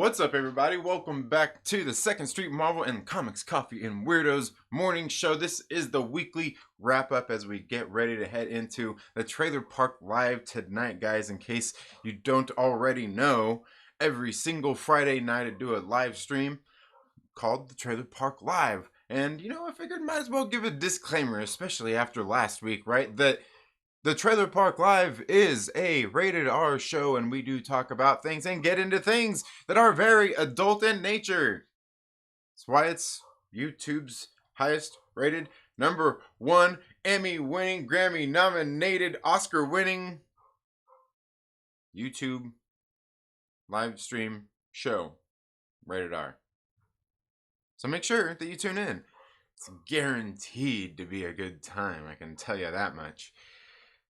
What's up, everybody? Welcome back to the Second Street Marvel and Comics Coffee and Weirdos morning show. This is the weekly wrap up as we get ready to head into the Trailer Park Live tonight, guys. In case you don't already know, every single Friday night I do a live stream called the Trailer Park Live. And I figured might as well give a disclaimer, especially after last week, right? That the Trailer Park Live is a rated R show, and we do talk about things and get into things that are very adult in nature. That's why it's YouTube's highest rated, number one Emmy winning, Grammy nominated, Oscar winning YouTube live stream show, rated R. So make sure that you tune in. It's guaranteed to be a good time, I can tell you that much.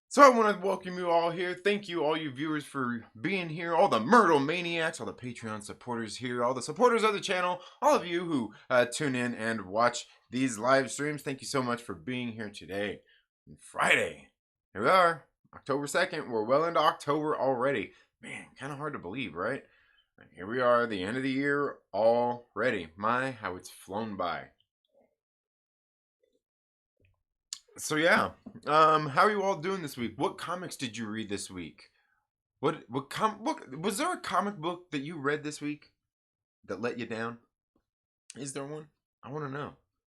So I want to welcome you all here. Thank you, all you viewers, for being here. All the Myrtle Maniacs, all the Patreon supporters here, all the supporters of the channel, all of you who tune in and watch these live streams. Thank you so much for being here today. On Friday, here we are, October 2nd. We're well into October already. Man, kind of hard to believe, right? And here we are, the end of the year already. My, how it's flown by. So yeah, how are you all doing this week? What comics did you read this week? What was there a comic book that you read this week that let you down? Is there one? I want to know.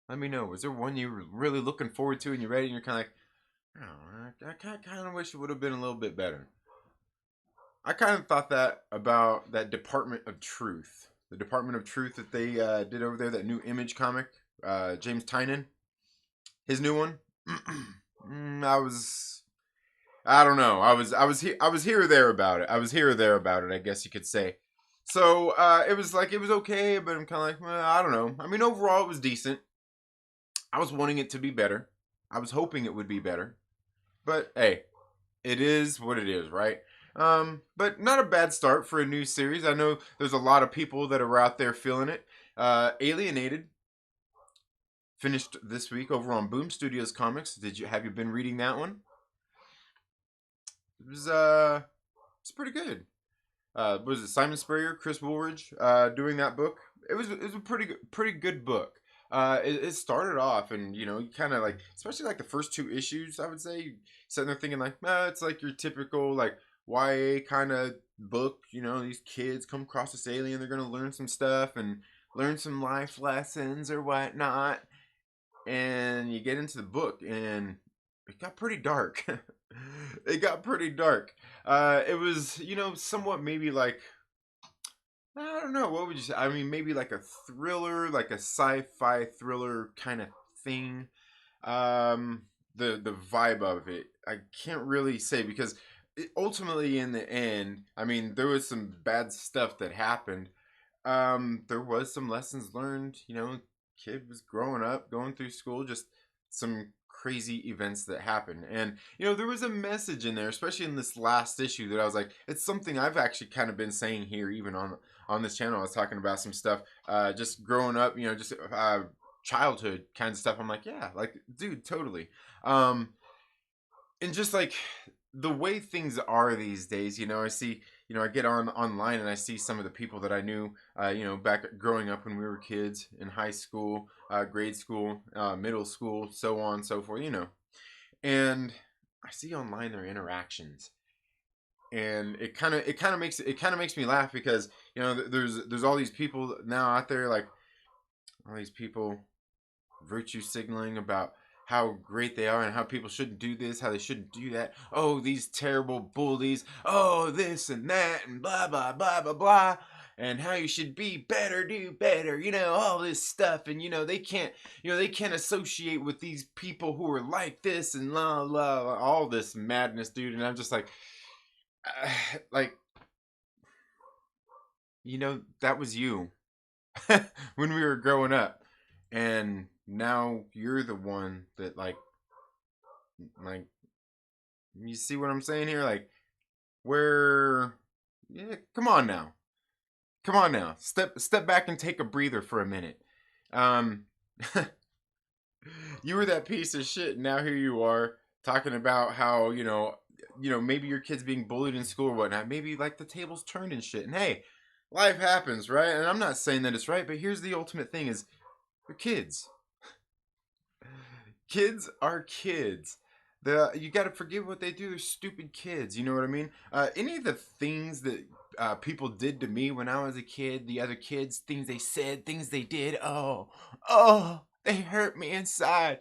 Let me know. Was there one you were really looking forward to and you read it and you're kind of like, oh, I kind of wish it would have been a little bit better. I kind of thought that about that Department of Truth, the Department of Truth that they did over there, that new Image comic, James Tynion, his new one. I don't know. I was here or there about it. I guess you could say. So it was okay, but I'm kind of like, well, I don't know. I mean, overall it was decent. I was wanting it to be better. I was hoping it would be better. But hey, it is what it is, right? But not a bad start for a new series. I know there's a lot of people that are out there feeling it. Alienated finished this week over on Boom Studios Comics. Have you been reading that one? It's pretty good. Was it Simon Spurrier, Chris Woolridge doing that book? It was a pretty good book. It started off, and you kind of like, especially like the first two issues, I would say, sitting there thinking like, it's like your typical like YA kind of book. These kids come across this alien, they're gonna learn some stuff and learn some life lessons or whatnot. And you get into the book and it got pretty dark. It got pretty dark. It was, somewhat maybe like, I don't know, what would you say? I mean, maybe like a thriller, like a sci-fi thriller kind of thing. The vibe of it, I can't really say, because ultimately in the end, I mean, there was some bad stuff that happened. There was some lessons learned, kid was growing up, going through school, just some crazy events that happened. And there was a message in there, especially in this last issue, that I was like, it's something I've actually kind of been saying here, even on this channel. I was talking about some stuff, just growing up, just childhood kind of stuff. I'm like, yeah, like, dude, totally. And just like the way things are these days, I see, I get online and I see some of the people that I knew, back growing up when we were kids in high school, grade school, middle school, so on and so forth, and I see online their interactions, and it kind of makes me laugh, because there's all these people now out there, like all these people virtue signaling about how great they are and how people shouldn't do this, how they shouldn't do that. Oh, these terrible bullies. Oh, this and that and blah, blah, blah, blah, blah. And how you should be better, do better, all this stuff. And, they can't associate with these people who are like this and blah, blah, blah, all this madness, dude. And I'm just like, that was you when we were growing up. And now you're the one that like you see what I'm saying here, like, where, yeah, come on now, step back and take a breather for a minute. You were that piece of shit, and now here you are talking about how maybe your kid's being bullied in school or whatnot, maybe like the tables turned and shit. And hey, life happens, right? And I'm not saying that it's right, but here's the ultimate thing: is they're kids. Kids are kids. You got to forgive what they do. They're stupid kids. You know what I mean? Any of the things that people did to me when I was a kid, the other kids, things they said, things they did. Oh, they hurt me inside.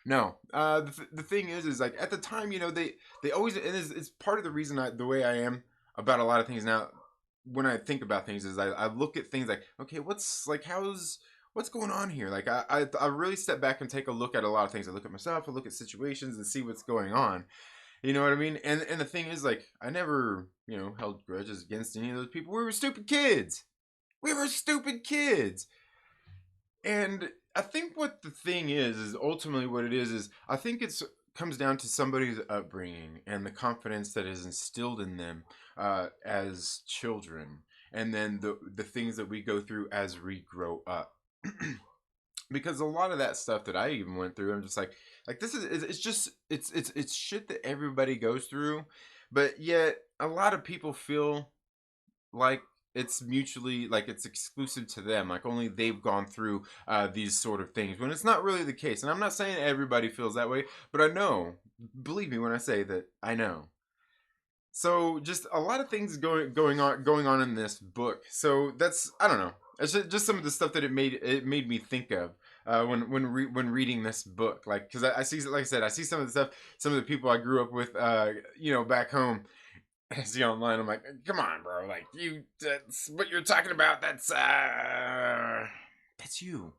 No, the thing is like at the time, they always, and it's part of the reason the way I am about a lot of things now. When I think about things, is I look at things like, okay, what's going on here? Like I really step back and take a look at a lot of things. I look at myself, I look at situations and see what's going on. You know what I mean? And the thing is, like, I never, held grudges against any of those people. We were stupid kids. We were stupid kids. And I think what the thing is ultimately what it is I think it's comes down to somebody's upbringing and the confidence that is instilled in them as children, and then the things that we go through as we grow up. Because a lot of that stuff that I even went through, I'm just like this is it's just it's shit that everybody goes through, but yet a lot of people feel like it's mutually, like it's exclusive to them, like only they've gone through these sort of things, when it's not really the case. And I'm not saying everybody feels that way, but I know, believe me when I say that I know. So just a lot of things going on in this book. So that's, I don't know. It's just some of the stuff that it made me think of when reading this book. Like, because I see, like I said, I see some of the stuff, some of the people I grew up with, back home. I see online. I'm like, come on, bro. Like, that's what you're talking about. That's you.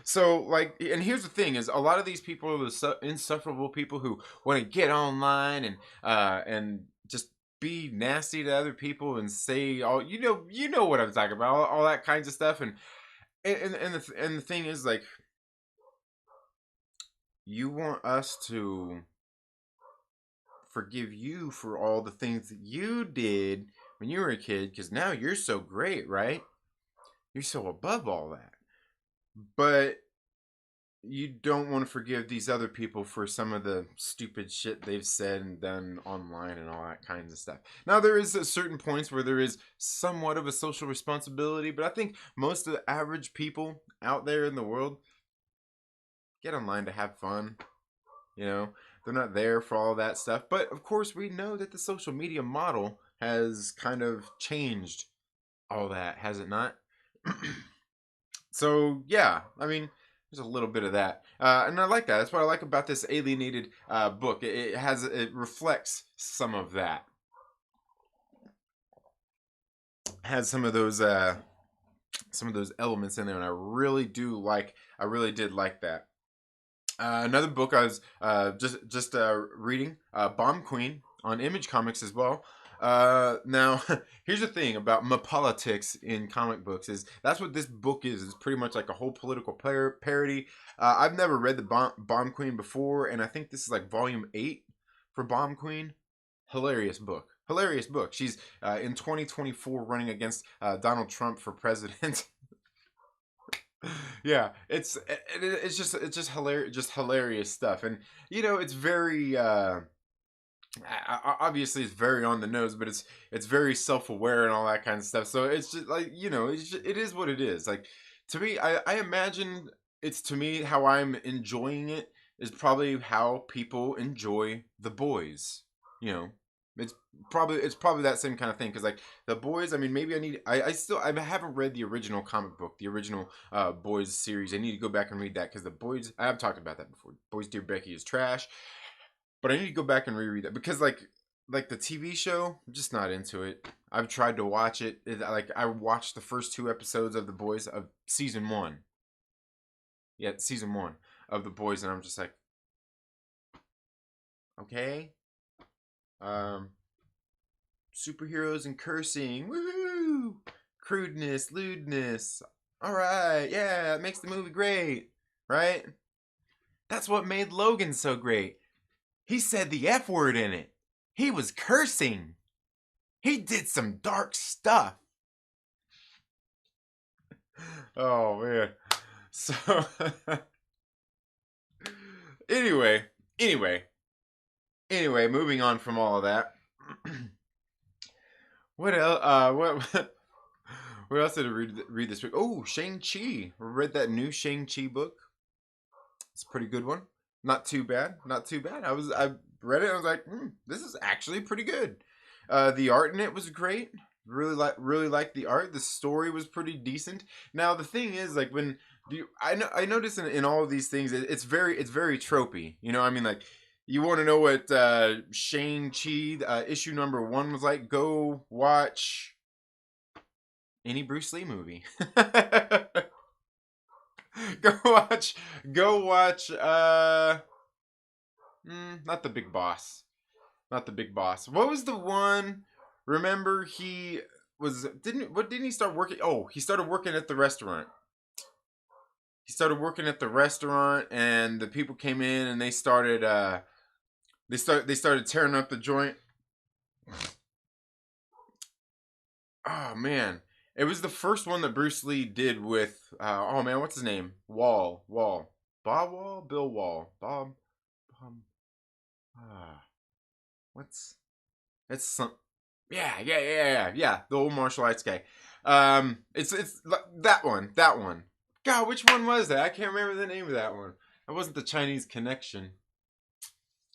So, like, and here's the thing: is a lot of these people are the insufferable people who want to get online and just be nasty to other people and say all, you know what I'm talking about, all that kinds of stuff. And the thing is, like, you want us to forgive you for all the things that you did when you were a kid, because now you're so great, right? You're so above all that. But you don't want to forgive these other people for some of the stupid shit they've said and done online and all that kinds of stuff. Now, there is a certain points where there is somewhat of a social responsibility, but I think most of the average people out there in the world get online to have fun. You know, they're not there for all that stuff. But of course, we know that the social media model has kind of changed all that, has it not? So yeah, I mean, there's a little bit of that, and I like that. That's what I like about this alienated book. It reflects some of that. It has some of those elements in there, and I really do like. I really did like that. Another book I was just reading, Bomb Queen, on Image Comics as well. Now, here's the thing about politics in comic books: is that's what this book is. It's pretty much like a whole political parody. I've never read the Bomb Queen before, and I think this is like volume 8 for Bomb Queen. Hilarious book. Hilarious book. She's in 2024 running against Donald Trump for president. Yeah, it's just hilarious, just hilarious stuff. And it's very obviously it's very on the nose, but it's very self-aware and all that kind of stuff. So it's just like, it is what it is. Like, to me, I imagine it's, to me, how I'm enjoying it is probably how people enjoy The Boys. You know, it's it's probably that same kind of thing, because like The Boys, I mean, maybe I haven't read the original comic book, the original Boys series. I need to go back and read that, because The Boys, I have talked about that before. Boys Dear Becky is trash, but I need to go back and reread that, because like the TV show, I'm just not into it. I've tried to watch it. Like, I watched the first 2 episodes of The Boys of season 1. Yeah, season 1 of The Boys, and I'm just like, okay. Um, Superheroes and cursing, woohoo! Crudeness, lewdness. All right, yeah, it makes the movie great, right? That's what made Logan so great. He said the F word in it. He was cursing. He did some dark stuff. Oh man. So anyway, anyway, moving on from all of that. What else? What? What else did I read this week? Oh, Shang-Chi. I read that new Shang-Chi book. It's a pretty good one. Not too bad. Not too bad. I read it. And I was like, this is actually pretty good. The art in it was great. Really liked the art. The story was pretty decent. Now the thing is, like when I notice in all of these things, it's very tropey. You know, I mean, like you want to know what Shang-Chi issue number 1 was like? Go watch any Bruce Lee movie. go watch go watch not the big boss. Not the big boss. What was the one? Remember he was didn't he start working? Oh, he started working at the restaurant. He started working at the restaurant and the people came in and they started tearing up the joint. Oh man. It was the first one that Bruce Lee did with oh man, what's his name? Wall. Bob Wall? Bill Wall. Bob ah what's it's some yeah. The old martial arts guy. It's that one. God, which one was that? I can't remember the name of that one. That wasn't the Chinese Connection.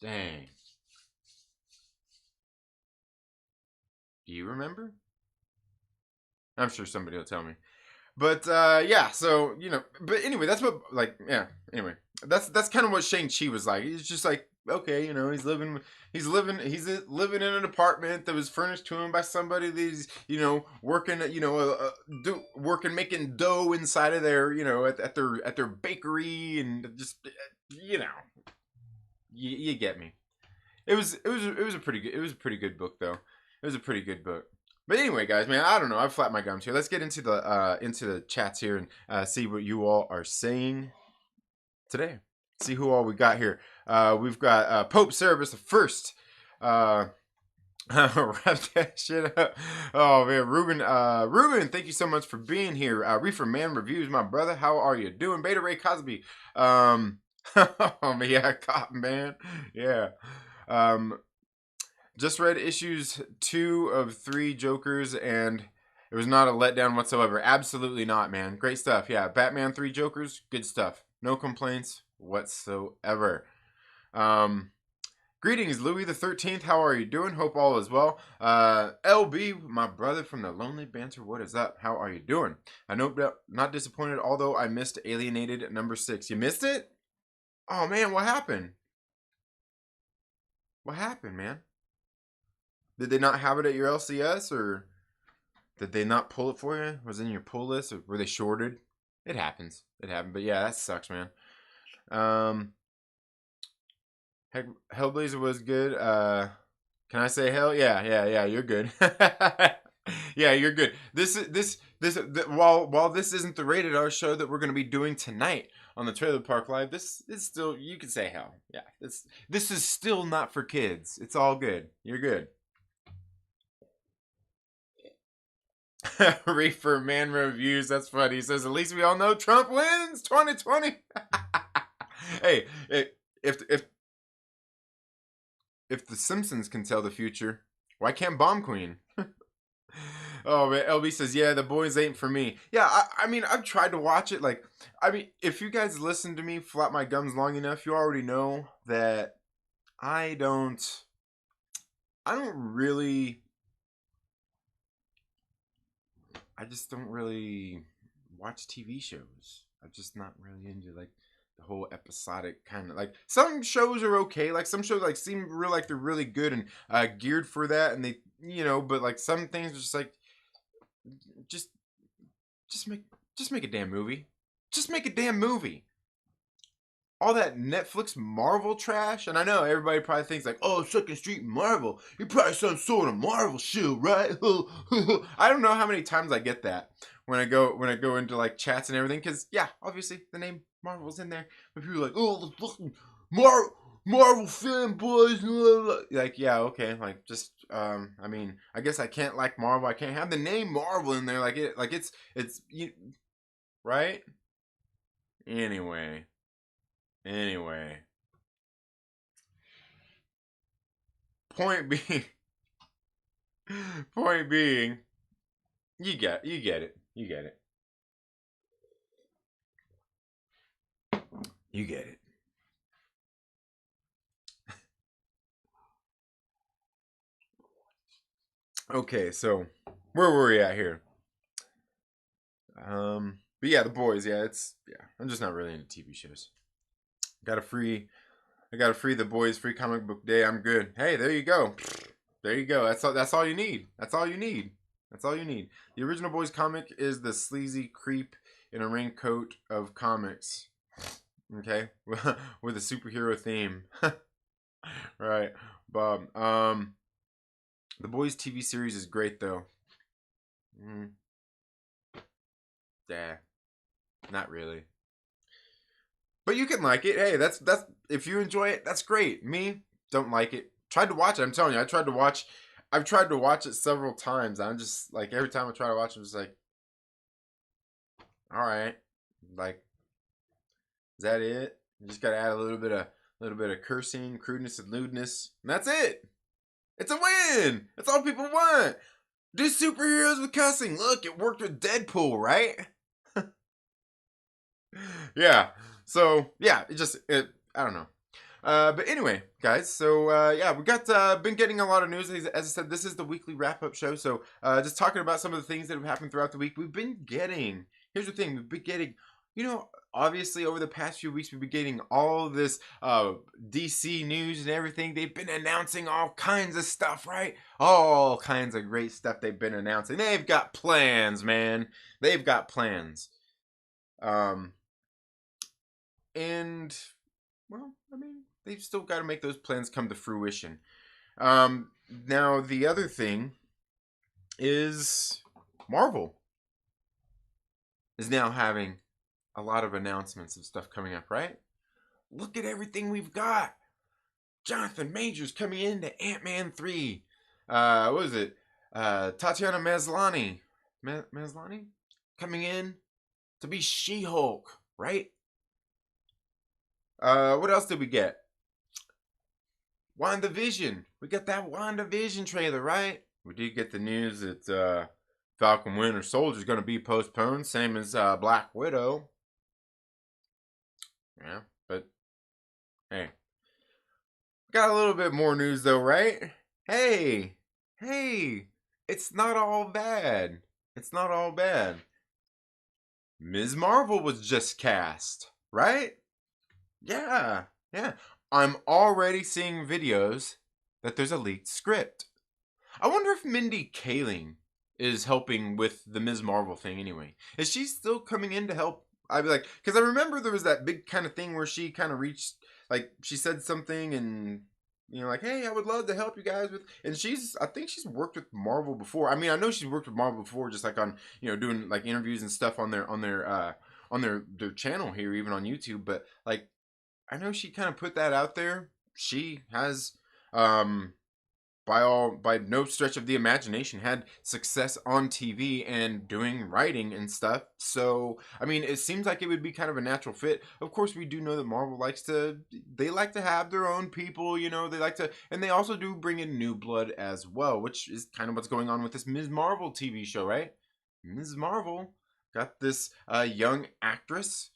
Dang. Do you remember? I'm sure somebody will tell me. But yeah, so but anyway, that's what like yeah. Anyway, that's kind of what Shang-Chi was like. He's just like okay, he's living in an apartment that was furnished to him by somebody that he's working at working making dough inside of their at their bakery and just you know you get me. It was a pretty good book though. It was a pretty good book. But anyway, guys, man, I don't know. I've flapped my gums here. Let's get into the chats here and see what you all are saying today. See who all we got here. We've got Pope Service the First. Wrap that shit up. Oh man, Ruben, thank you so much for being here. Reefer Man Reviews, my brother. How are you doing? Beta Ray Cosby. Oh man, yeah, Cotton Man. Yeah. Um, just read issues 2 of 3 Jokers, and it was not a letdown whatsoever. Absolutely not, man. Great stuff. Yeah, Batman 3 Jokers, good stuff. No complaints whatsoever. Greetings, Louis the 13th. How are you doing? Hope all is well. LB, my brother from the Lonely Banter. What is up? How are you doing? I know, not disappointed, although I missed Alienated number 6. You missed it? Oh man, what happened? What happened, man? Did they not have it at your LCS, or did they not pull it for you? Was it in your pull list, or were they shorted? It happens. It happened. But yeah, that sucks, man. Hellblazer was good. Can I say hell? Yeah. You're good. Yeah, you're good. While this isn't the rated R show that we're gonna be doing tonight on the Trailer Park Live, this is still, you can say hell. Yeah, this is still not for kids. It's all good. You're good. Reefer Man Reviews. That's funny. He says, at least we all know Trump wins 2020. Hey, if the Simpsons can tell the future, why can't Bomb Queen? Oh man, LB says, yeah, the boys ain't for me. Yeah, I mean, I've tried to watch it. Like, I mean, if you guys listen to me flap my gums long enough, you already know that I don't really, I just don't really watch TV shows. I'm just not really into like the whole episodic kind of, like, some shows are okay. Like some shows like seem real like they're really good and geared for that, and they but like some things are just like just just make just make a damn movie. Just make a damn movie. All that Netflix Marvel trash, and I know everybody probably thinks like, oh, Second Street Marvel, you probably some sort of Marvel show, right? I don't know how many times I get that when I go into like chats and everything, because yeah, obviously the name Marvel's in there, but people are like, oh, the fucking Marvel fanboys, like, yeah, okay, like, just I mean, I guess I can't like Marvel. I can't have the name Marvel in there, it's right. Anyway, point being, Point being, you get it. You get it. You get it. Okay, so where were we at here? But yeah, the boys. Yeah, I'm just not really into TV shows. Got a free. I got a free the boys free comic book day. I'm good. Hey, there you go. There you go. That's all. That's all you need. That's all you need. That's all you need. The original boys comic is the sleazy creep in a raincoat of comics. Okay, with a superhero theme. Right, Bob. The boys TV series is great though. Mm, yeah, not really. But you can like it. Hey, that's if you enjoy it, that's great. Me, don't like it. Tried to watch it. I'm telling you, I tried to watch. I've tried to watch it several times. I'm just like every time I try to watch it, I'm just like, all right, like is that it? You just gotta add a little bit of cursing, crudeness, and lewdness, and that's it. It's a win. That's all people want. Do superheroes with cussing. Look, it worked with Deadpool, right? Yeah. So yeah, I don't know. But anyway, guys. So yeah, we got been getting a lot of news. As I said, this is the weekly wrap up show. So just talking about some of the things that have happened throughout the week. We've been getting. Here's the thing. We've been getting. Obviously over the past few weeks, we've been getting all this DC news and everything. They've been announcing all kinds of stuff, right? All kinds of great stuff they've been announcing. They've got plans, man. They've got plans. Um, and well, I mean, they've still got to make those plans come to fruition. Now the other thing is Marvel is now having a lot of announcements of stuff coming up, right? Look at everything we've got. Jonathan Majors coming into Ant-Man 3. What is it? Tatiana Maslany. Maslany? Coming in to be She-Hulk, right? What else did we get? WandaVision. We got that WandaVision trailer, right? We did get the news that Falcon Winter Soldier is going to be postponed, same as Black Widow. Yeah, but hey, got a little bit more news though, right? Hey, hey, it's not all bad. It's not all bad. Ms. Marvel was just cast, right? Yeah, yeah. I'm already seeing videos that there's a leaked script. I wonder if Mindy Kaling is helping with the Ms. Marvel thing anyway. Is she still coming in to help? I'd be like, because I remember there was that big kind of thing where she kind of reached, like, she said something and, like, hey, I would love to help you guys with, and I think she's worked with Marvel before. I mean, I know she's worked with Marvel before, just like on, doing like interviews and stuff on their channel here, even on YouTube. But like, I know she kind of put that out there. She has, by no stretch of the imagination, had success on TV and doing writing and stuff. So I mean, it seems like it would be kind of a natural fit. Of course, we do know that Marvel they like to have their own people. They like to, and they also do bring in new blood as well, which is kind of what's going on with this Ms. Marvel TV show, right? Ms. Marvel got this young actress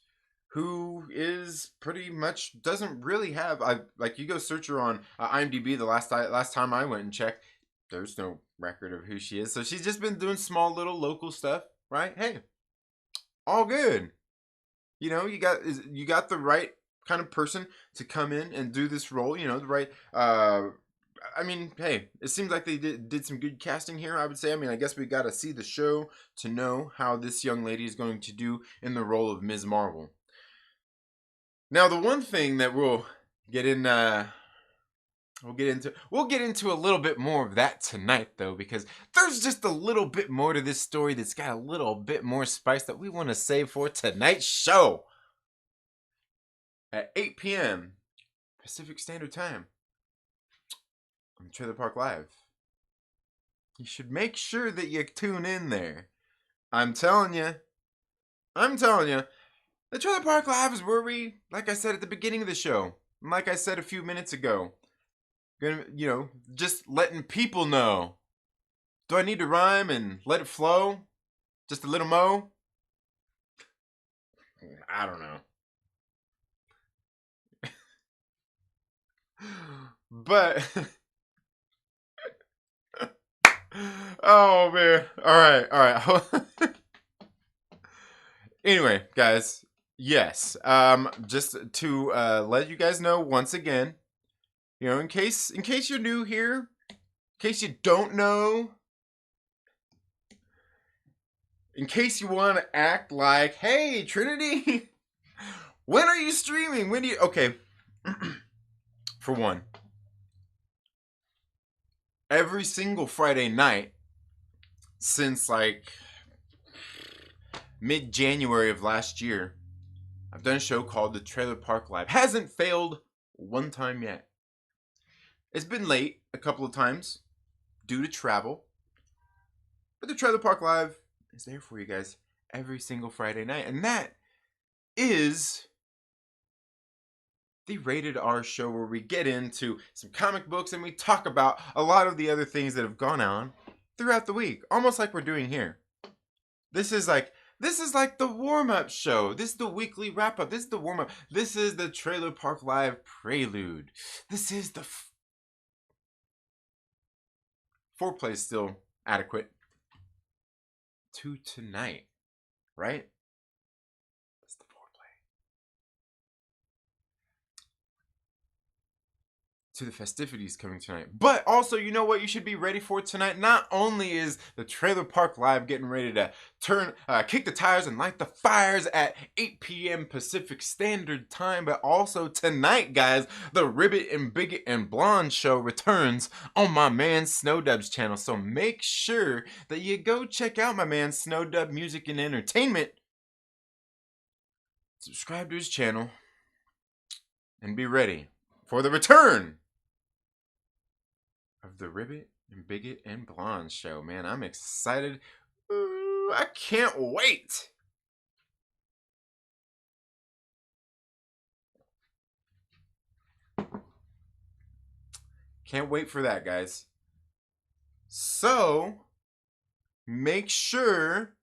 who is pretty much doesn't really have. I like, you go search her on IMDb. The last time I went and checked, there's no record of who she is. So she's just been doing small little local stuff, right? Hey, all good. You got the right kind of person to come in and do this role. The right. I mean, hey, it seems like they did some good casting here. I would say. I mean, I guess we got to see the show to know how this young lady is going to do in the role of Ms. Marvel. Now, the one thing that get in, we'll get into a little bit more of that tonight, though, because there's just a little bit more to this story that's got a little bit more spice that we want to save for tonight's show at 8 p.m. Pacific Standard Time on Trailer Park Live. You should make sure that you tune in there. I'm telling you. The Trailer Park Live is where we, like I said at the beginning of the show, and like I said a few minutes ago, just letting people know Do I need to rhyme and let it flow? Just a little mo? I don't know. But oh man. All right. Anyway, guys, yes. Just to let you guys know once again, in case you're new here, in case you don't know, in case you want to act like, hey, Trinity, when are you streaming? When do you? Okay, for one, every single Friday night since like mid-January of last year, I've done a show called The Trailer Park Live. Hasn't failed one time yet. It's been late a couple of times due to travel, but The Trailer Park Live is there for you guys every single Friday night, and that is the Rated R show where we get into some comic books and we talk about a lot of the other things that have gone on throughout the week, almost like we're doing here. This is like the warm-up show. This is the weekly wrap-up. This is the warm-up. This is the Trailer Park Live Prelude. This is the foreplay is still adequate to tonight, right? That's the foreplay. To the festivities coming tonight. But also, you know what you should be ready for tonight? Not only is the Trailer Park Live getting ready to kick the tires and light the fires at 8 p.m. Pacific Standard Time, but also tonight, guys, the Ribbit and Bigot and Blonde show returns on my man Snowdub's channel. So make sure that you go check out my man Snowdub Music and Entertainment. Subscribe to his channel and be ready for the return of the Ribbit and Bigot and Blonde show. Man, I'm excited. Ooh, I can't wait. Can't wait for that, guys. So, make sure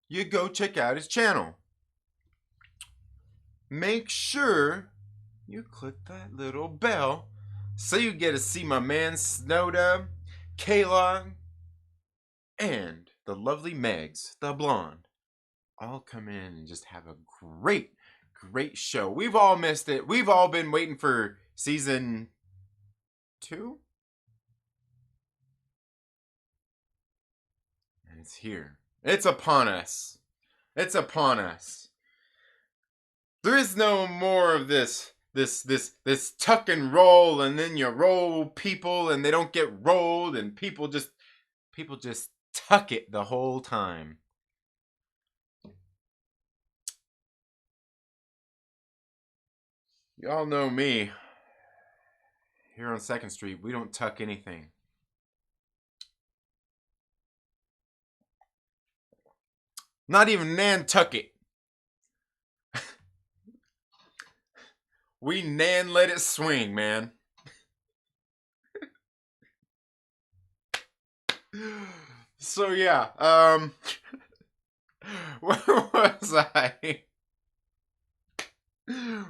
you go check out his channel. Make sure you click that little bell so you get to see my man Snowdub, K-Log, and the lovely Megs, the blonde, all come in and just have a great show. We've all missed it. We've all been waiting for season 2. And it's here. It's upon us. It's upon us. There is no more of this tuck and roll, and then you roll people and they don't get rolled, and people just tuck it the whole time. Y'all know me. Here on 2nd Street, we don't tuck anything. Not even Nantucket. We let it swing, man. So yeah, where was I?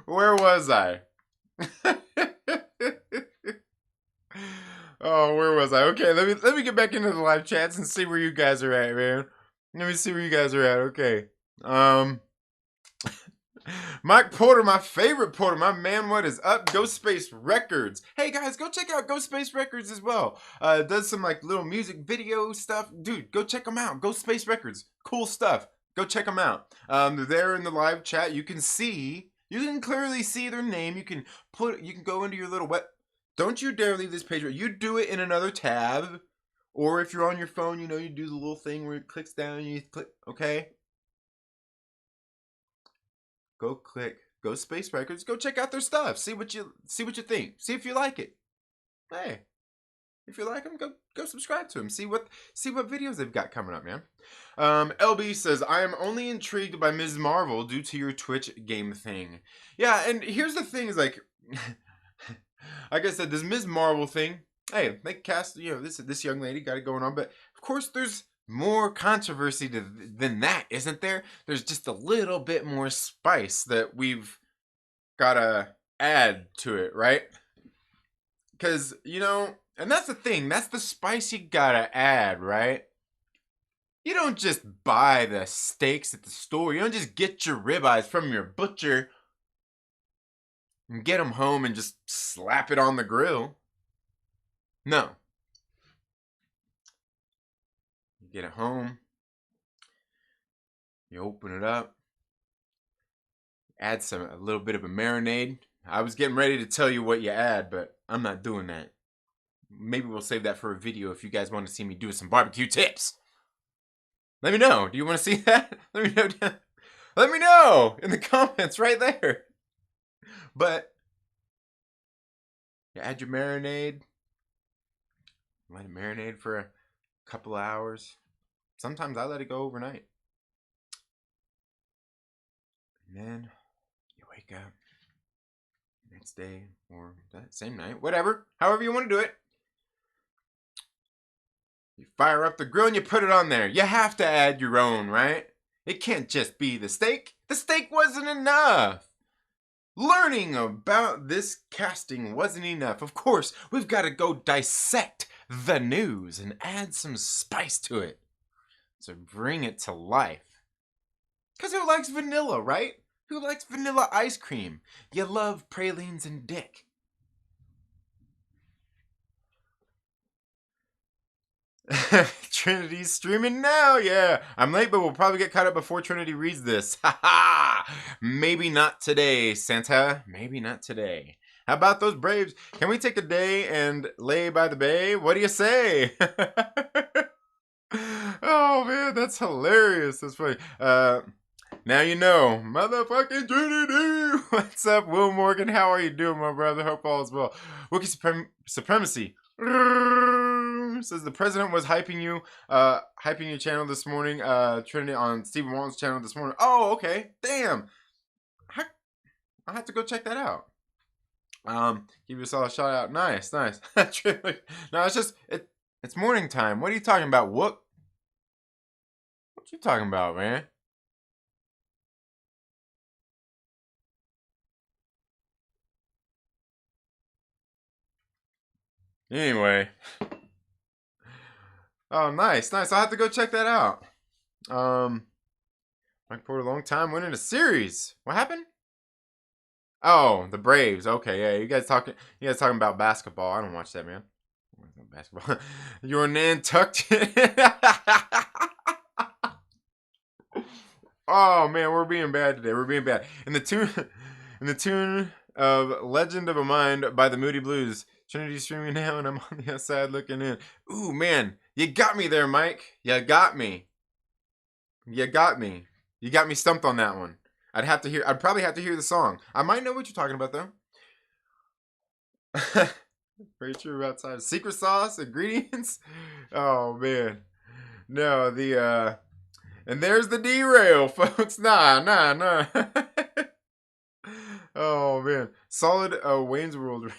Where was I? Oh, where was I? Okay, let me get back into the live chats and see where you guys are at, man. Let me see where you guys are at. Okay. Mike Porter, my favorite Porter, my man, what is up? Ghost Space Records. Hey guys, go check out Ghost Space Records as well. Does some like little music video stuff. Dude, go check them out. Ghost Space Records. Cool stuff. Go check them out. They're there in the live chat. You can clearly see their name. You can go into your little Don't you dare leave this page. You do it in another tab. Or if you're on your phone, you do the little thing where it clicks down and you click, okay? Go click Ghost Space Records. Go check out their stuff. See what you think. See if you like it. Hey, if you like them, go subscribe to them. See what videos they've got coming up, man. LB says, I am only intrigued by Ms. Marvel due to your Twitch game thing. Yeah, and here's the thing is like I said, this Ms. Marvel thing, Hey, they cast, this young lady got it going on, but of course there's more controversy than that, isn't there? There's just a little bit more spice that we've gotta add to it, right? Because, and that's the thing, that's the spice you gotta add, right? You don't just buy the steaks at the store. You don't just get your ribeyes from your butcher and get them home and just slap it on the grill. No. You get it home, you open it up, add a little bit of a marinade. I was getting ready to tell you what you add, but I'm not doing that. Maybe we'll save that for a video if you guys want to see me do some barbecue tips. Let me know. Do you want to see that? Let me know. Let me know in the comments right there. But you add your marinade. Let it marinate for a couple of hours. Sometimes I let it go overnight. And then you wake up next day or that same night, whatever, however you want to do it. You fire up the grill and you put it on there. You have to add your own, right? It can't just be the steak. The steak wasn't enough. Learning about this casting wasn't enough. Of course, we've got to go dissect the news and add some spice to it to bring it to life. Because who likes vanilla, right? Who likes vanilla ice cream? You love pralines and dick. Trinity's streaming now, yeah. I'm late, but we'll probably get caught up before Trinity reads this. Ha ha! Maybe not today, Santa. Maybe not today. How about those Braves? Can we take a day and lay by the bay? What do you say? Oh man, that's hilarious. That's funny. Now you know, motherfucking Trinity. What's up, Will Morgan? How are you doing, my brother? Hope all is well. Wookiee supremacy. Says the president was hyping your channel this morning, Trinity on Stephen Walton's channel this morning. Oh, okay. Damn. I have to go check that out. Give us all a shout out. Nice. No, it's just it's morning time. What are you talking about? What you talking about, man? Anyway. Oh, nice. I'll have to go check that out. Mike Porter, long time winning a series. What happened? Oh, the Braves. Okay, yeah. You guys talking about basketball. I don't watch that, man. Basketball. Your Nantucket. Oh man, we're being bad today. We're being bad. In the tune of Legend of a Mind by the Moody Blues. Trinity streaming now and I'm on the outside looking in. Ooh man, you got me there, Mike. You got me. You got me. You got me stumped on that one. I'd probably have to hear the song. I might know what you're talking about though. Very true outside. Secret sauce, ingredients. Oh man. No, and there's the derail, folks. Nah. Oh man. Solid Wayne's World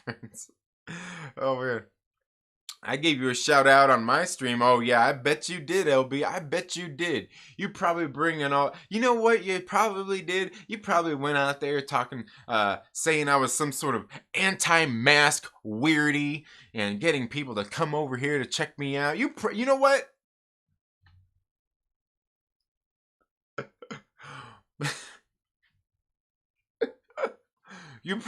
reference. Oh man. I gave you a shout out on my stream. Oh yeah, I bet you did, LB. I bet you did. You probably bringing all. You know what you probably did? You probably went out there talking, saying I was some sort of anti-mask weirdy and getting people to come over here to check me out. You know what? you.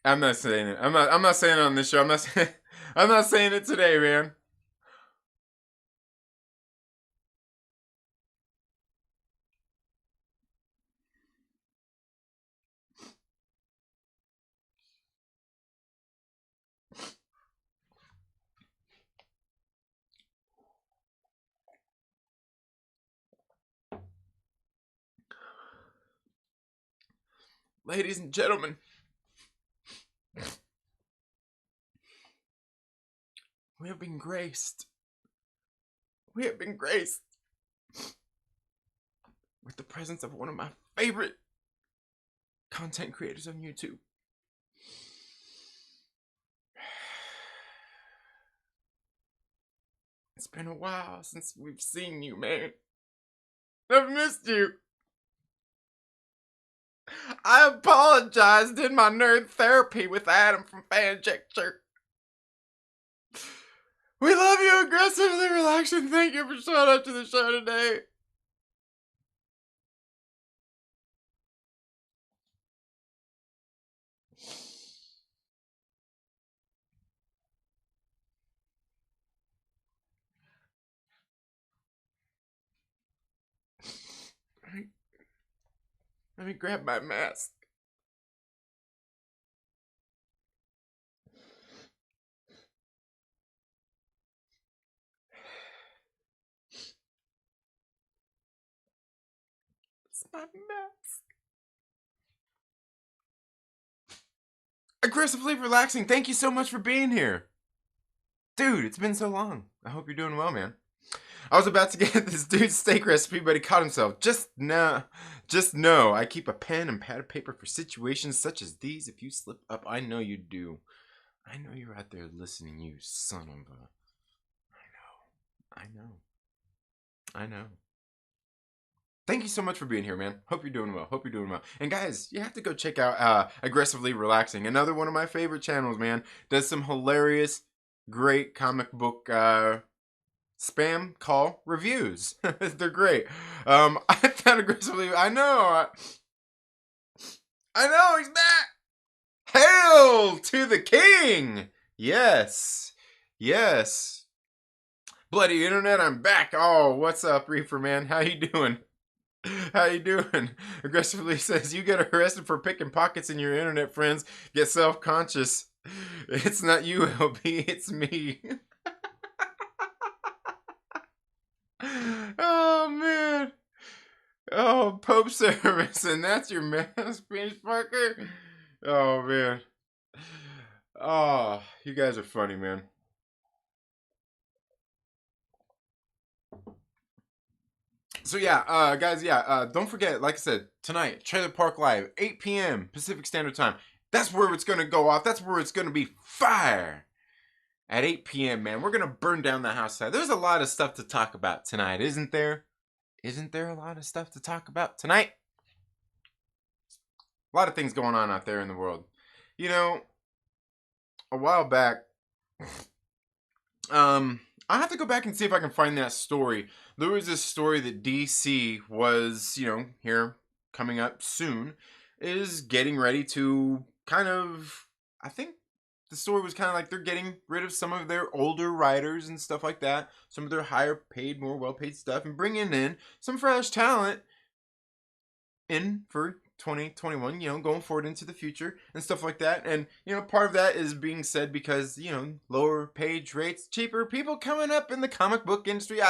I'm not saying it. I'm not saying it on this show. I'm not saying it today, man. Ladies and gentlemen, We have been graced. We have been graced with the presence of one of my favorite content creators on YouTube. It's been a while since we've seen you, man. I've missed you. I apologized in my nerd therapy with Adam from Fanjecture. We love you, aggressively relaxing. Thank you for showing up to the show today. Let me grab my mask. It's my mask. Aggressively relaxing. Thank you so much for being here. Dude, it's been so long. I hope you're doing well, man. I was about to get this dude's steak recipe, but he caught himself. Just know, I keep a pen and pad of paper for situations such as these. If you slip up, I know you do. I know you're out there listening, you son of a... I know. Thank you so much for being here, man. Hope you're doing well. And guys, you have to go check out Aggressively Relaxing. Another one of my favorite channels, man. Does some hilarious, great comic book spam call reviews. They're great. I found Aggressively... I know, he's back! Hail to the king! Yes. Bloody internet, I'm back. Oh, what's up, Reefer, man? How you doing? Aggressively says, you get arrested for picking pockets and your internet friends get self-conscious. It's not you, LB, it's me. Oh, man. Oh, Pope service, and that's your mask, Prince Parker? Oh, man. Oh, you guys are funny, man. So yeah, guys, don't forget, like I said, tonight, Trailer Park Live, 8 p.m. Pacific Standard Time. That's where it's gonna go off. That's where it's gonna be fire. At 8 p.m., man, we're gonna burn down the house side. There's a lot of stuff to talk about tonight, isn't there? Isn't there a lot of stuff to talk about tonight? A lot of things going on out there in the world. You know, a while back, I have to go back and see if I can find that story. There was this story that DC was, here coming up soon, is getting ready to kind of, I think the story was kind of like they're getting rid of some of their older writers and stuff like that, some of their higher paid, more well paid stuff, and bringing in some fresh talent in for 2021, going forward into the future and stuff like that. And, part of that is being said because, lower page rates, cheaper people coming up in the comic book industry.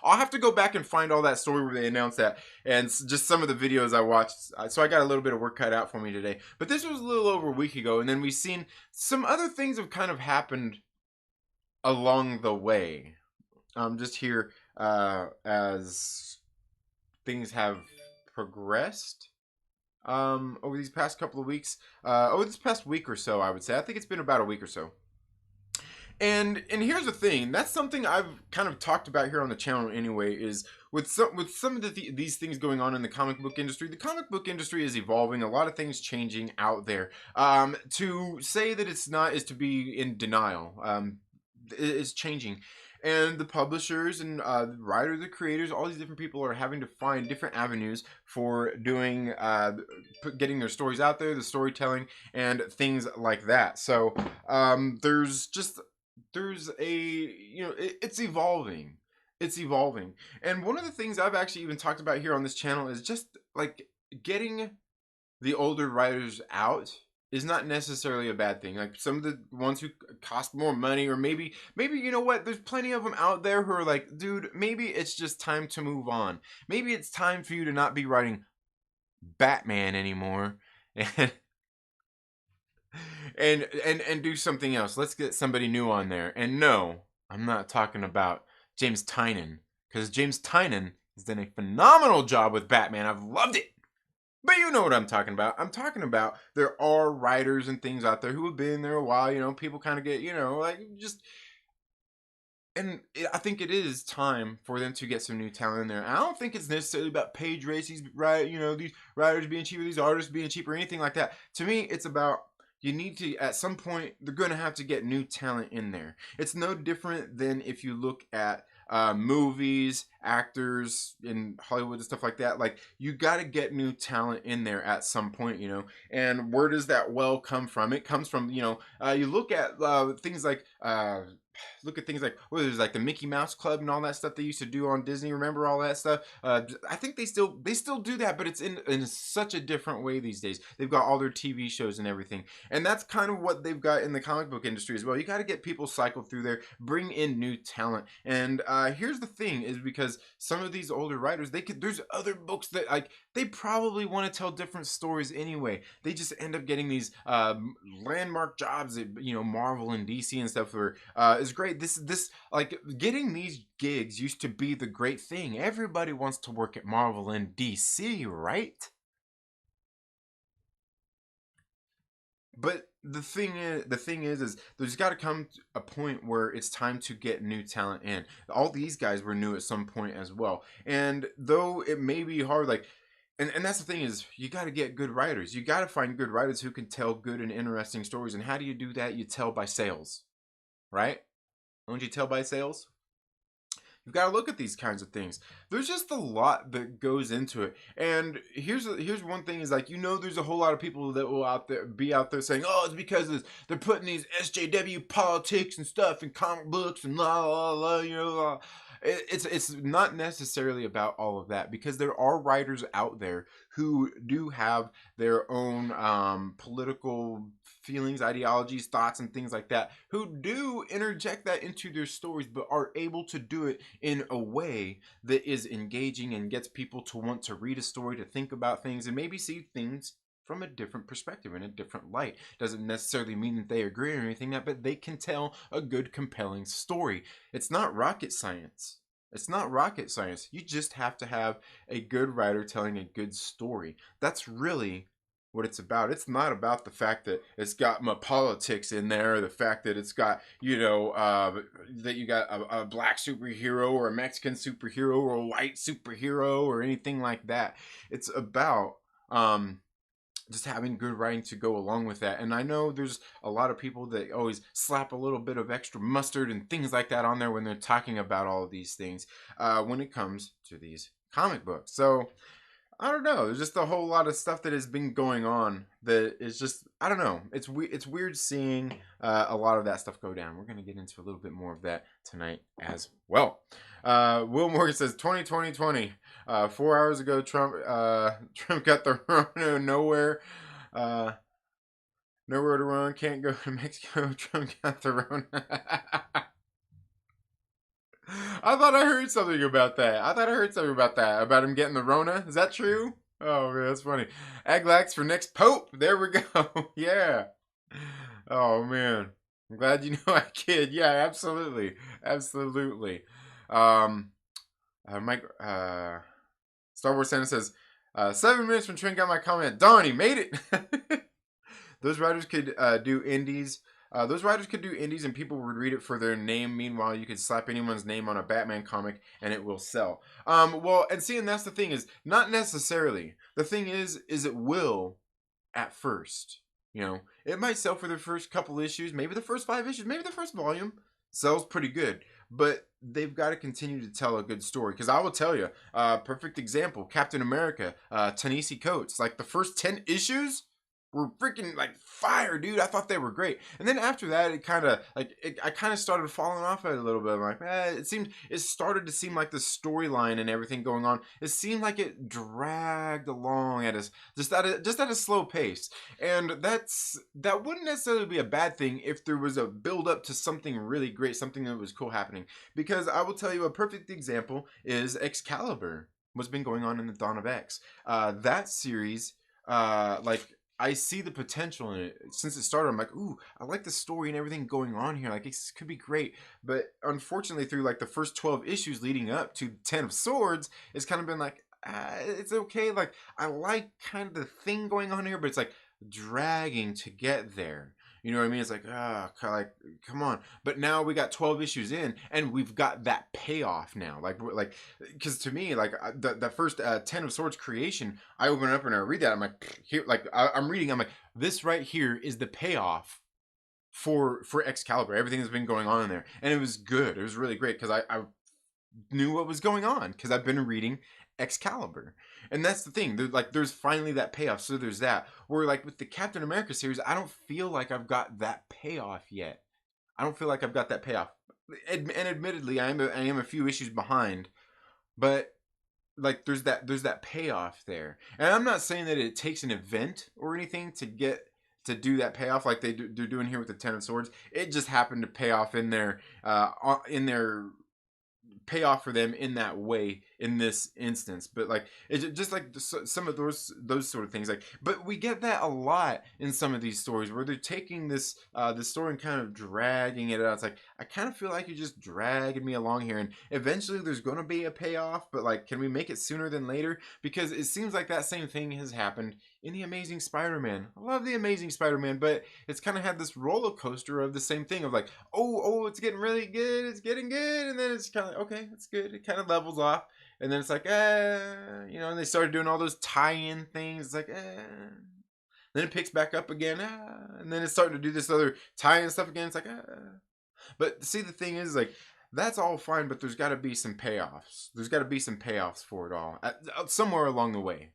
I'll have to go back and find all that story where they announced that and just some of the videos I watched. So I got a little bit of work cut out for me today. But this was a little over a week ago. And then we've seen some other things have kind of happened along the way. Just here as things have progressed over these past couple of weeks, over this past week or so, I would say. I think it's been about a week or so. And here's the thing, that's something I've kind of talked about here on the channel anyway, is with some of these things going on in the comic book industry is evolving, a lot of things changing out there. To say that it's not is to be in denial. It's changing. And the publishers and the writers, the creators, all these different people are having to find different avenues for doing, getting their stories out there, the storytelling, and things like that. So there's a, it's evolving. It's evolving. And one of the things I've actually even talked about here on this channel is just like getting the older writers out is not necessarily a bad thing. Like some of the ones who cost more money, or maybe you know what, there's plenty of them out there who are like, dude, maybe it's just time to move on. Maybe it's time for you to not be writing Batman anymore and and do something else. Let's get somebody new on there. And no, I'm not talking about James Tynion, because James Tynion has done a phenomenal job with Batman. I've loved it. But you know what I'm talking about. I'm talking about there are writers and things out there who have been there a while. People kind of get, like just. And I think it is time for them to get some new talent in there. I don't think it's necessarily about page races, right? These writers being cheaper, these artists being cheaper, anything like that. To me, it's about you need to, at some point, they're going to have to get new talent in there. It's no different than if you look at movies, actors in Hollywood and stuff like that. Like, you got to get new talent in there at some point. And where does that well come from? It comes from, you look at things like, there's like the Mickey Mouse Club and all that stuff they used to do on Disney. Remember all that stuff? I think they still do that, but it's in such a different way these days. They've got all their TV shows and everything, and that's kind of what they've got in the comic book industry as well. You got to get people cycled through there, bring in new talent. And here's the thing: is because some of these older writers, there's other books that like they probably want to tell different stories anyway. They just end up getting these landmark jobs at Marvel and DC and stuff where is great. This like getting these gigs used to be the great thing. Everybody wants to work at Marvel and DC, right? But the thing is there's got to come a point where it's time to get new talent in. All these guys were new at some point as well, and though it may be hard, like. And that's the thing is you got to get good writers. You got to find good writers who can tell good and interesting stories. And how do you do that? You tell by sales, right? Don't you tell by sales? You've got to look at these kinds of things. There's just a lot that goes into it. And here's one thing is like there's a whole lot of people that will be out there saying, oh, it's because they're putting these SJW politics and stuff in comic books and la la la. It's not necessarily about all of that because there are writers out there who do have their own political feelings, ideologies, thoughts, and things like that, who do interject that into their stories, but are able to do it in a way that is engaging and gets people to want to read a story, to think about things, and maybe see things from a different perspective, in a different light. Doesn't necessarily mean that they agree or anything like that, but they can tell a good, compelling story. It's not rocket science. It's not rocket science. You just have to have a good writer telling a good story. That's really what it's about. It's not about the fact that it's got my politics in there, or the fact that it's got, that you got a black superhero or a Mexican superhero or a white superhero or anything like that. It's about just having good writing to go along with that. And I know there's a lot of people that always slap a little bit of extra mustard and things like that on there when they're talking about all of these things when it comes to these comic books. So I don't know. There's just a whole lot of stuff that has been going on that is just I don't know. It's weird seeing a lot of that stuff go down. We're gonna get into a little bit more of that tonight as well. Will Morgan says 2020. 4 hours ago, Trump got the Rona nowhere. Uh, Nowhere to run. Can't go to Mexico. Trump got the Rona. I thought I heard something about that. About him getting the Rona. Is that true? Oh man, that's funny. Aglax for next Pope. There we go. Yeah. Oh man. I'm glad you know I kid. Yeah, absolutely. Absolutely. Um Mike Star Wars Santa says, 7 minutes from Trent got my comment. Darn, he made it. Those writers could do indies. Those writers could do indies and people would read it for their name. Meanwhile, you could slap anyone's name on a Batman comic and it will sell. Well, and see, and that's the thing is, not necessarily. The thing is it will at first. It might sell for the first couple issues, maybe the first 5 issues, maybe the first volume sells pretty good. But they've got to continue to tell a good story. Because I will tell you, perfect example, Captain America, Ta-Nehisi Coates. Like the first 10 issues were freaking like fire, dude. I thought they were great. And then after that, I kind of started falling off it a little bit. I'm like, it started to seem like the storyline and everything going on. It seemed like it dragged along at a slow pace. And that wouldn't necessarily be a bad thing if there was a build up to something really great, something that was cool happening. Because I will tell you a perfect example is Excalibur. What's been going on in the Dawn of X. That series, I see the potential in it. Since it started, I'm like, ooh, I like the story and everything going on here. Like, it could be great. But unfortunately, through like the first 12 issues leading up to Ten of Swords, it's kind of been like, it's okay. Like, I like kind of the thing going on here, but it's like dragging to get there. You know what I mean? It's like, like, come on. But now we got 12 issues in, and we've got that payoff now. Because to me, like that first Ten of Swords creation, I open it up and I read that. I'm like, here, like I'm reading. I'm like, this right here is the payoff for Excalibur. Everything that's been going on in there, and it was good. It was really great because I knew what was going on because I've been reading Excalibur. And that's the thing. There's finally that payoff. So there's that. Where like with the Captain America series, I don't feel like I've got that payoff yet. I don't feel like I've got that payoff. And admittedly, I am a few issues behind, but like there's that payoff there. And I'm not saying that it takes an event or anything to do that payoff like they're doing here with the Ten of Swords. It just happened to pay off in their pay off for them in that way in this instance. But like it's just like some of those sort of things, like, but we get that a lot in some of these stories where they're taking this story and kind of dragging it out. It's like, I kind of feel like you're just dragging me along here, and eventually there's going to be a payoff, but like, can we make it sooner than later? Because it seems like that same thing has happened in the Amazing Spider-Man. I love the Amazing Spider-Man, but it's kind of had this roller coaster of the same thing of like, oh, it's getting really good, it's getting good, and then it's kind of okay, it's good, it kind of levels off, and then it's like, and they started doing all those tie-in things. It's like, then it picks back up again, and then it's starting to do this other tie-in stuff again. It's like, But see, the thing is, like, that's all fine, but there's got to be some payoffs. There's got to be some payoffs for it all, somewhere along the way.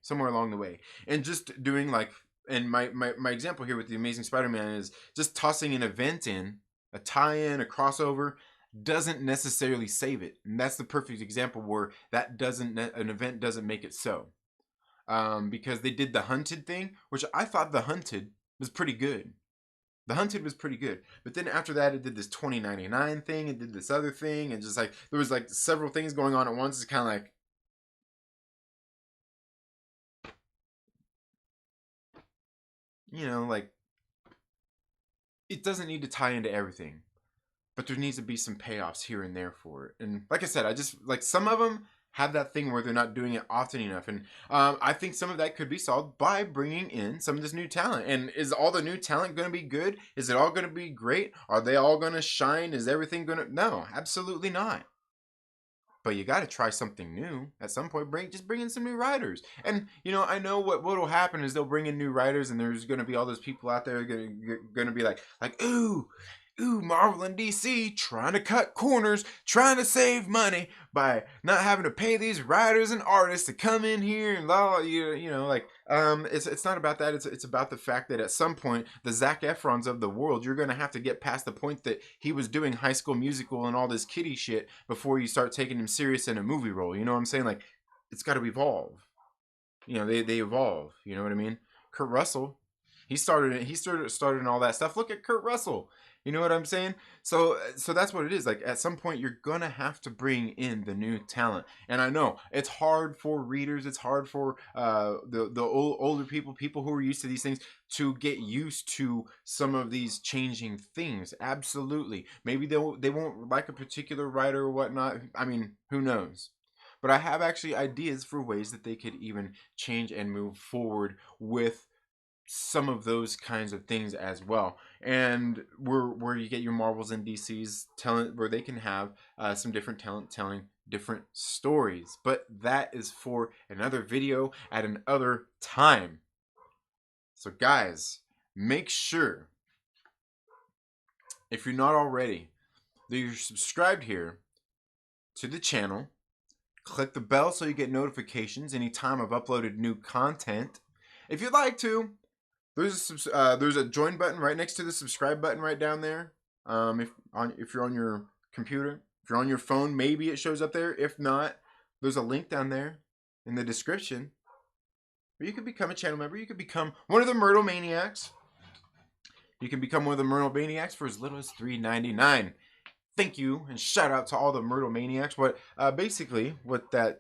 And just doing like, and my example here with the Amazing Spider-Man is just tossing an event in, a tie-in, a crossover, doesn't necessarily save it. And that's the perfect example where an event doesn't make it so. Because they did the Hunted thing, which I thought the Hunted was pretty good. The Hunted was pretty good. But then after that, it did this 2099 thing. It did this other thing. And just like, there was like several things going on at once. It's kind of like, like, it doesn't need to tie into everything. But there needs to be some payoffs here and there for it. And like I said, I just, like, some of them have that thing where they're not doing it often enough. And I think some of that could be solved by bringing in some of this new talent. And is all the new talent going to be good? Is it all going to be great? Are they all going to shine? Is everything going to... No, absolutely not. But you got to try something new at some point. Just bring in some new writers. And, I know what will happen is they'll bring in new writers, and there's going to be all those people out there going to be like, ooh, Marvel and DC trying to cut corners, trying to save money by not having to pay these writers and artists to come in here and it's not about that. It's about the fact that at some point the Zac Efrons of the world, you're gonna have to get past the point that he was doing High School Musical and all this kiddie shit before you start taking him serious in a movie role. You know what I'm saying? Like, it's got to evolve. They evolve. You know what I mean? Kurt Russell, he started in all that stuff. Look at Kurt Russell. You know what I'm saying? So that's what it is. Like, at some point, you're gonna have to bring in the new talent. And I know it's hard for readers. It's hard for the older people who are used to these things, to get used to some of these changing things. Absolutely. Maybe they won't like a particular writer or whatnot. I mean, who knows? But I have actually ideas for ways that they could even change and move forward with some of those kinds of things as well. And where you get your Marvels and DC's talent, where they can have some different talent telling different stories. But that is for another video at another time. So guys, make sure, if you're not already, that you're subscribed here to the channel. Click the bell so you get notifications anytime I've uploaded new content. If you'd like to, there's a join button right next to the subscribe button right down there. If you're on your computer, if you're on your phone, maybe it shows up there. If not, there's a link down there in the description where you can become a channel member. You can become one of the Myrtle Maniacs. You can become one of the Myrtle Maniacs for as little as $3.99. Thank you, and shout out to all the Myrtle Maniacs. Basically what the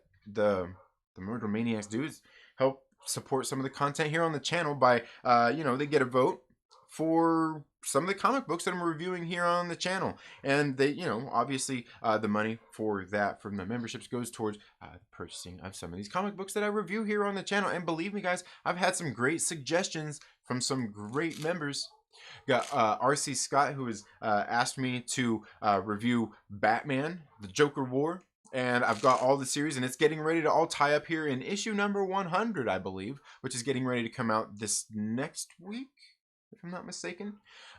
Myrtle Maniacs do is help support some of the content here on the channel by, they get a vote for some of the comic books that I'm reviewing here on the channel. And they, obviously the money for that from the memberships goes towards the purchasing of some of these comic books that I review here on the channel. And believe me, guys, I've had some great suggestions from some great members. Got RC Scott, who has asked me to review Batman, the Joker War. And I've got all the series, and it's getting ready to all tie up here in issue number 100, I believe, which is getting ready to come out this next week, if I'm not mistaken.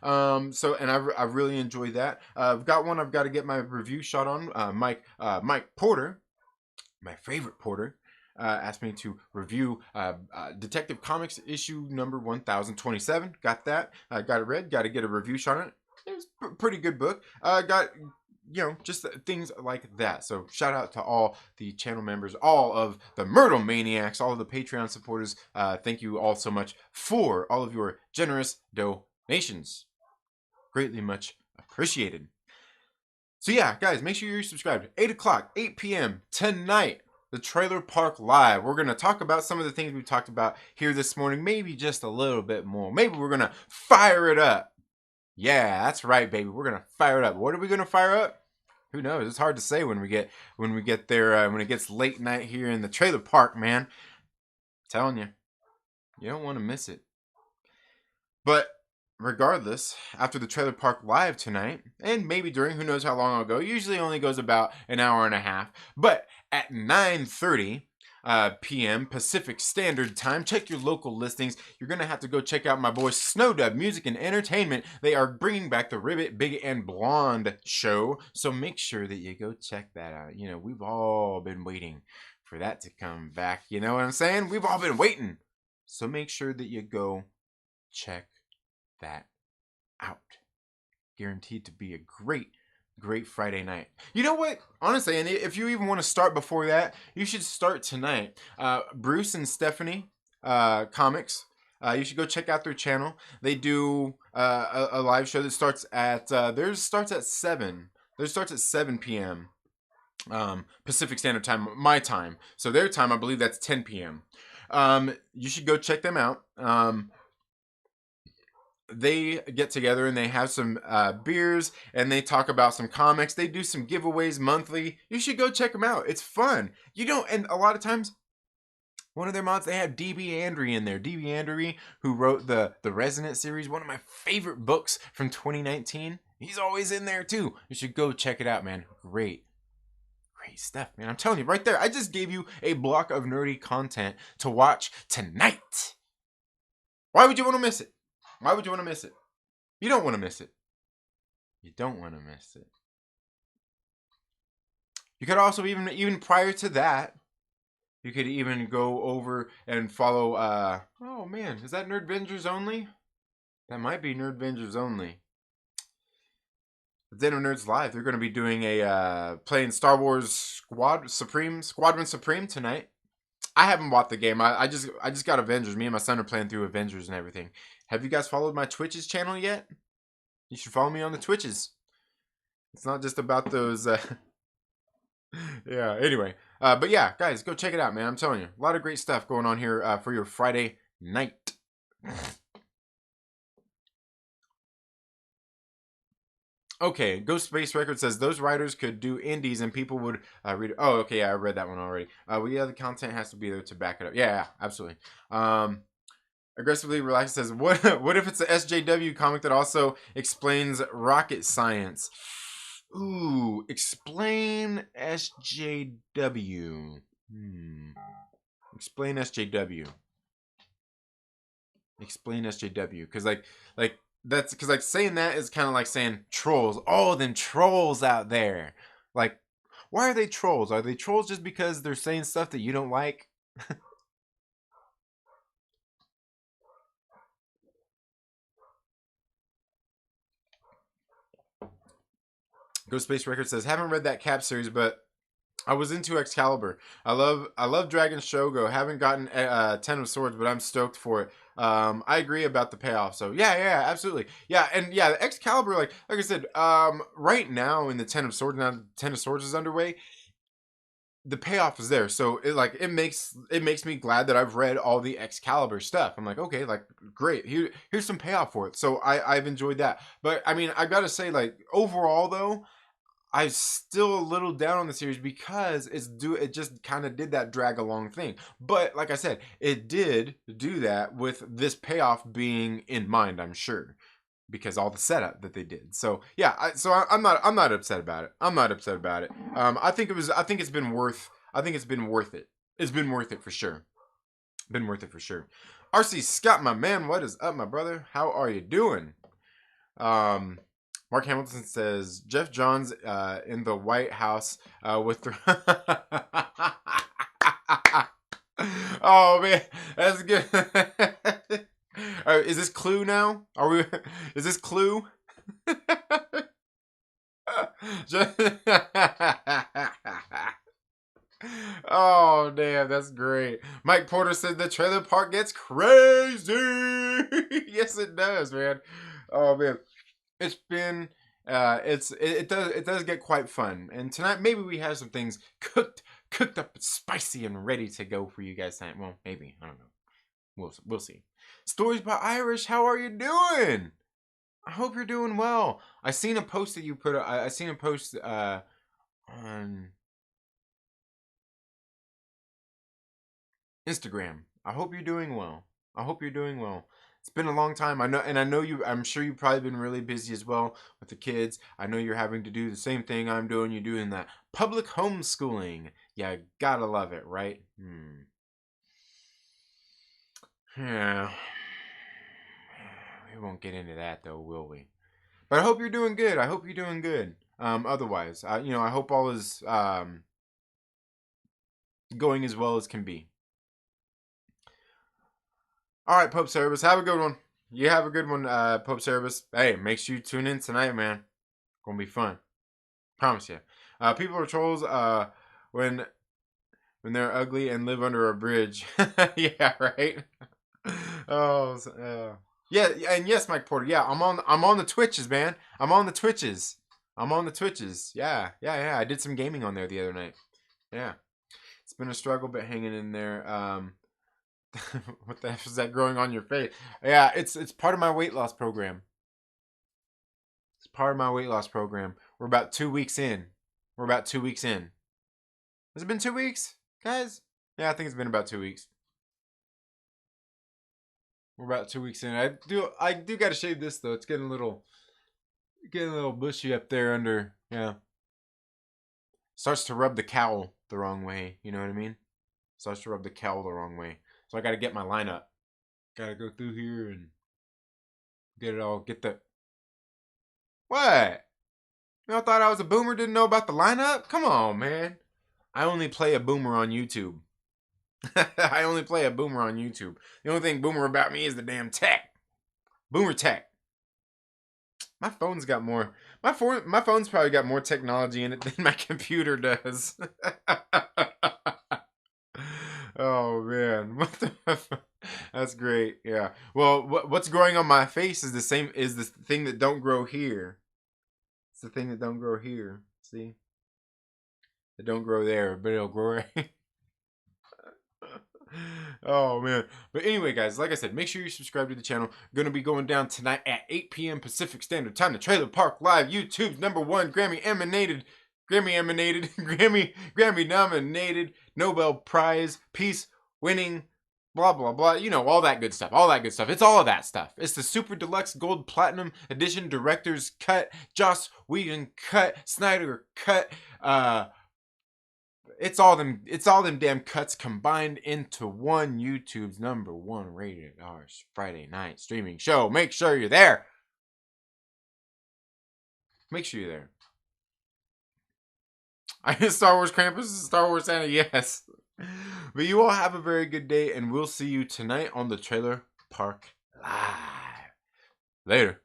And I've really enjoyed that. I've got one I've got to get my review shot on. Mike Porter, my favorite Porter, asked me to review Detective Comics issue number 1027. Got that. Got it read. Got to get a review shot on it. It was a pretty good book. Got just things like that. So shout out to all the channel members, all of the Myrtle Maniacs, all of the Patreon supporters. Thank you all so much for all of your generous donations. Greatly much appreciated. So yeah, guys, make sure you're subscribed. 8 o'clock, 8 p.m. tonight, the Trailer Park Live. We're going to talk about some of the things we've talked about here this morning, maybe just a little bit more. Maybe we're going to fire it up. Yeah, that's right, baby. We're gonna fire it up. What are we gonna fire up? Who knows? It's hard to say when we get there. When it gets late night here in the trailer park, man. I'm telling you, you don't want to miss it. But regardless, after the Trailer Park Live tonight, and maybe during, who knows how long I'll go. Usually only goes about an hour and a half. But at 9:30 p.m. Pacific Standard Time. Check your local listings. You're going to have to go check out my boys Snowdub Music and Entertainment. They are bringing back the Ribbit, Big and Blonde show. So make sure that you go check that out. We've all been waiting for that to come back. You know what I'm saying? We've all been waiting. So make sure that you go check that out. Guaranteed to be a great Friday night. You know what? Honestly, and if you even want to start before that, you should start tonight. Bruce and Stephanie Comics. You should go check out their channel. They do a live show that starts at theirs starts at 7. Theirs starts at 7 p.m. Pacific Standard Time, my time. So their time, I believe that's 10 p.m. You should go check them out. They get together and they have some beers and they talk about some comics. They do some giveaways monthly. You should go check them out. It's fun. And a lot of times, one of their mods, they have DB Andry in there. DB Andry, who wrote the Resonant series, one of my favorite books from 2019. He's always in there too. You should go check it out, man. Great stuff, man. I'm telling you, right there, I just gave you a block of nerdy content to watch tonight. Why would you want to miss it? Why would you want to miss it? You don't want to miss it. You don't want to miss it. You could also even prior to that, you could even go over and follow. Oh man, is that Nerdvengers only? That might be Nerdvengers only. The Den of Nerds Live. They're going to be doing playing Star Wars Squadron Supreme tonight. I haven't bought the game. I just got Avengers. Me and my son are playing through Avengers and everything. Have you guys followed my Twitch's channel yet? You should follow me on the Twitches. It's not just about those. Yeah. Anyway, but yeah, guys, go check it out, man. I'm telling you, a lot of great stuff going on here for your Friday night. Okay, Ghost Space Records says those writers could do indies and people would read it. Oh, okay, yeah, I read that one already. Well, yeah, the content has to be there to back it up. Yeah, absolutely. Aggressively Relaxed says, what if it's a SJW comic that also explains rocket science? Ooh, explain SJW. Explain SJW. Explain SJW. Because that's because saying that is kind of like saying trolls. Oh, them trolls out there. Like, why are they trolls? Are they trolls just because they're saying stuff that you don't like? Ghost Space Records says, haven't read that Cap series, but I was into Excalibur. I love Dragon Shogo. Haven't gotten Ten of Swords, but I'm stoked for it. I agree about the payoff. So yeah, absolutely. Yeah, and yeah, the Excalibur, like I said, right now in the Ten of Swords, now the Ten of Swords is underway. the payoff is there. So it makes me glad that I've read all the Excalibur stuff. I'm like, okay, like great. Here's some payoff for it. So I've enjoyed that. But I mean, I gotta say, like overall though, I'm still a little down on the series because it just kind of did that drag along thing. But like I said, it did do that with this payoff being in mind, I'm sure, because all the setup that they did. So yeah, I'm not upset about it. I'm not upset about it. I think it's been worth. I think it's been worth it. It's been worth it for sure. Been worth it for sure. RC Scott, my man, what is up, my brother? How are you doing? Um, Mark Hamilton says Jeff Johns in the White House with the. Oh man, that's good. Is this Clue now? Are we? Is this Clue? Oh damn, that's great. Mike Porter said the trailer park gets crazy. Yes, it does, man. Oh man, it's been it does get quite fun. And tonight maybe we have some things cooked up spicy and ready to go for you guys tonight. Well, maybe I don't know. We'll see. Stories by Irish. How are you doing? I hope you're doing well. I seen a post that you put. I seen a post on Instagram. I hope you're doing well. I hope you're doing well. It's been a long time. I know, and I know you. I'm sure you've probably been really busy as well with the kids. I know you're having to do the same thing I'm doing. You're doing that public homeschooling. Yeah, gotta love it, right? Yeah. We won't get into that though, will we? But I hope you're doing good. I hope you're doing good. Otherwise, I hope all is going as well as can be. All right, Pope Cerebus, have a good one. You have a good one, Pope Cerebus. Hey, make sure you tune in tonight, man. Gonna be fun. Promise you. People are trolls when they're ugly and live under a bridge. Yeah, right. Oh, yeah, and yes, Mike Porter. Yeah, I'm on the Twitches, man. I'm on the Twitches. I'm on the Twitches. Yeah, yeah, yeah. I did some gaming on there the other night. Yeah, it's been a struggle, but hanging in there. What the heck is that growing on your face? Yeah, it's part of my weight loss program. It's part of my weight loss program. We're about 2 weeks in. We're about 2 weeks in. Has it been 2 weeks, guys? Yeah, I think it's been about 2 weeks. We're about 2 weeks in. I do got to shave this though. It's getting a little bushy up there under. Yeah, starts to rub the cowl the wrong way. You know what I mean? Starts to rub the cowl the wrong way. So I got to get my line up. Got to go through here and get it all. Get the what? Y'all thought I was a boomer? Didn't know about the lineup? Come on, man. I only play a boomer on YouTube. I only play a boomer on YouTube. The only thing boomer about me is the damn tech. Boomer tech. My phone's got more. My phone's probably got more technology in it than my computer does. Oh man, that's great. Yeah. Well, what's growing on my face is the same. Is the thing that don't grow here. It's the thing that don't grow here. See, it don't grow there, but it'll grow right. Oh man. But anyway, guys, like I said, make sure you subscribe to the channel. Gonna be going down tonight at 8 p.m. Pacific Standard Time. The Trailer Park Live, YouTube's #1 Grammy nominated Nobel Prize peace winning blah blah blah. You know, all that good stuff. All that good stuff. It's all of that stuff. It's the Super Deluxe Gold Platinum Edition Director's Cut, Joss Whedon Cut, Snyder Cut, it's all them damn cuts combined into one YouTube's #1 rated R Friday night streaming show. Make sure you're there. Make sure you're there. I hear Star Wars Krampus, Star Wars Santa, yes. But you all have a very good day, and we'll see you tonight on the Trailer Park Live. Later.